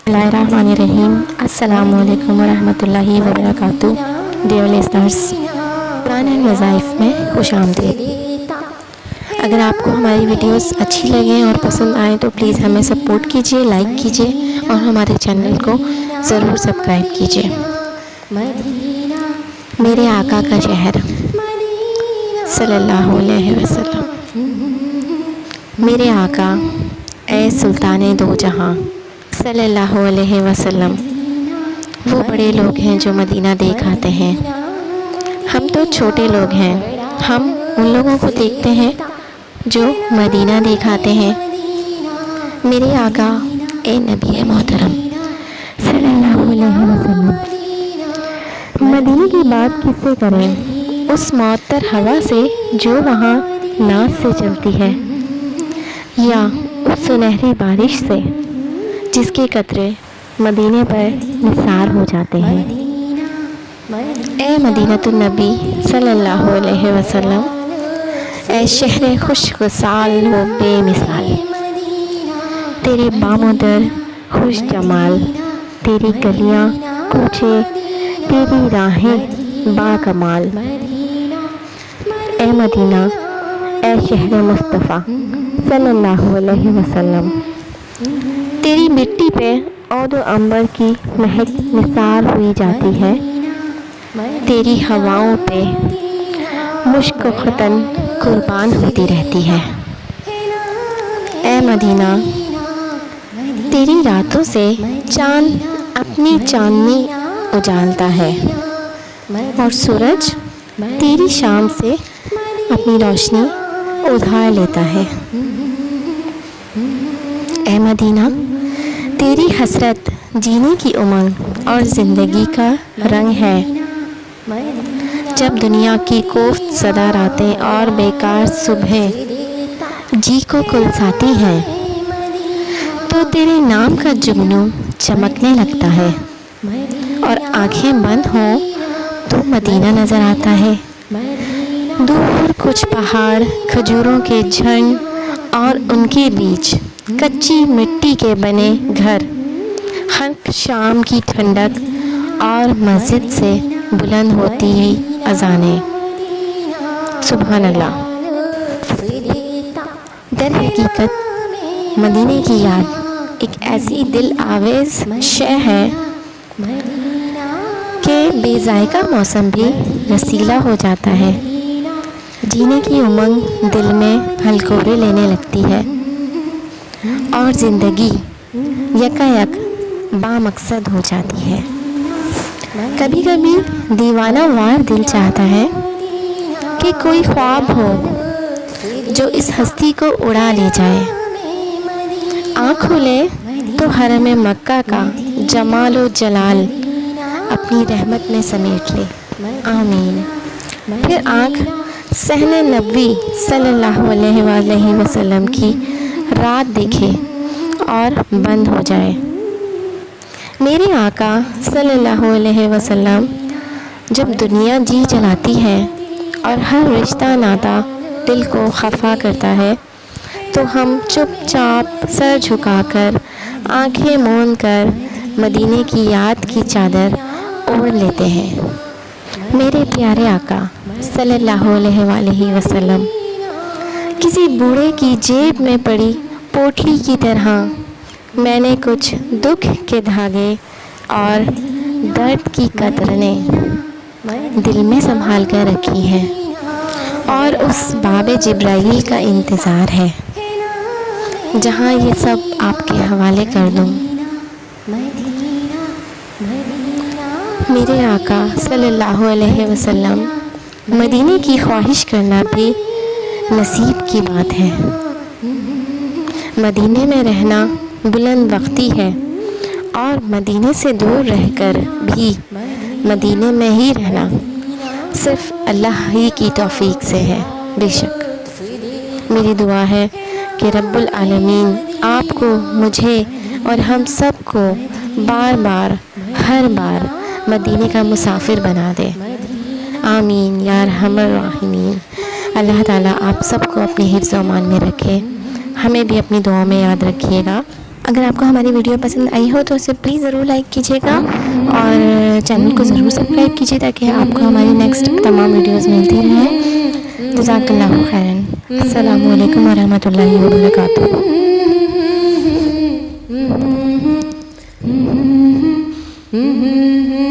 बिस्मिल्लाहिर्रहमानिर्रहीम। अस्सलामु अलैकुम वरहमतुल्लाहि वबरकातुहू। डियर लिसनर्स, कुरान एंड वज़ाइफ में खुश आमदीद। अगर आपको हमारी वीडियोस अच्छी लगें और पसंद आए तो प्लीज़ हमें सपोर्ट कीजिए, लाइक कीजिए और हमारे चैनल को ज़रूर सब्सक्राइब कीजिए। मेरे आका का शहर सल्लल्लाहु अलैहि वसल्लम। मेरे आका ए सुल्ताने दो जहां सल्लल्लाहु अलैहि वसल्लम वो बड़े लोग हैं जो मदीना देख आते हैं। हम तो छोटे लोग हैं, हम उन लोगों को देखते हैं जो मदीना देख आते हैं। मेरे आका ए नबी मोहतरम सल्लल्लाहु अलैहि वसल्लम, मदीने की बात किससे करें, उस मअतर हवा से जो वहाँ नाज से चलती है, या उस सुनहरी बारिश से जिसके कतरे मदीने पर निसार हो जाते हैं। ए मदीनतुन नबी सल्लल्लाहु अलैहि वसल्लम, ए शहर खुशगुसाल व बेमिसाल, तेरे बामोदर खुश जमाल, तेरी गलियाँ कूचे, तेरी राहें बाकमाल। ए मदीना, ए शहर मुस्तफ़ा सल्लल्लाहु अलैहि वसल्लम, तेरी मिट्टी पे औद अंबर की महक निसार हुई जाती है, तेरी हवाओं पे मुश्क ख़तन कुर्बान होती रहती है। ए मदीना, तेरी रातों से चाँद अपनी चांदनी उजालता है और सूरज तेरी शाम से अपनी रोशनी उधार लेता है। ए मदीना, तेरी हसरत जीने की उमंग और ज़िंदगी का रंग है। जब दुनिया की कोफ्त सदा रातें और बेकार सुबह जी को कुलसाती हैं, तो तेरे नाम का जुगनू चमकने लगता है और आंखें बंद हों तो मदीना नज़र आता है। दूर कुछ पहाड़, खजूरों के झंड और उनके बीच कच्ची मिट्टी के बने घर, हर शाम की ठंडक और मस्जिद से बुलंद होती हुई अज़ानें। सुभान अल्लाह। दर हकीकत मदीने की याद एक ऐसी दिल आवेज़ शय है कि बेज़ायका मौसम भी रसीला हो जाता है। जीने की उमंग दिल में हलकोरे लेने लगती है और ज़िंदगी यकायक बामकसद हो जाती है। कभी कभी दीवाना वार दिल चाहता है कि कोई ख्वाब हो जो इस हस्ती को उड़ा ले जाए। आँख खुले तो हरम मक्का का जमाल व जलाल अपनी रहमत में समेट ले, आमीन। फिर आँख सहने नबी सल्लल्लाहु अलैहि वसल्लम की रात देखे और बंद हो जाए। मेरे आका सल्लल्लाहु अलैहि वसल्लम जब दुनिया जी जलाती है और हर रिश्ता नाता दिल को खफा करता है, तो हम चुपचाप सर झुकाकर आंखें मूंद कर मदीने की याद की चादर ओढ़ लेते हैं। मेरे प्यारे आका सल्लल्लाहु अलैहि वसल्लम किसी बूढ़े की जेब में पड़ी पोटली की तरह मैंने कुछ दुख के धागे और दर्द की कतरनें दिल में संभाल कर रखी हैं और उस बाबे जिब्राइल का इंतज़ार है जहाँ ये सब आपके हवाले कर दूँ। मेरे आका सल्लल्लाहु अलैहि वसल्लम, मदीने की ख्वाहिश करना भी नसीब की बात है। मदीने में रहना बुलंद वक्ती है और मदीने से दूर रहकर भी मदीने में ही रहना सिर्फ अल्लाह ही की तौफीक से है। बेशक मेरी दुआ है कि रब्बुल आलमीन आपको, मुझे और हम सब को बार बार हर बार मदीने का मुसाफिर बना दे, आमीन या अरहमर राहिमीन। अल्लाह ताला आप सबको अपने हिफ्ज़-ओ-अमान में रखे, हमें भी अपनी दुआ में याद रखिएगा। اگر آپ کو ہماری ویڈیو پسند آئی ہو تو اسے پلیز ضرور لائک کیجیے گا اور چینل کو ضرور سبسکرائب کیجیے تاکہ آپ کو ہماری نیکسٹ تمام ویڈیوز ملتی رہیں۔ جزاک اللہ خیراً۔ السلام علیکم ورحمۃ اللہ وبرکاتہ۔ Mm-hmm.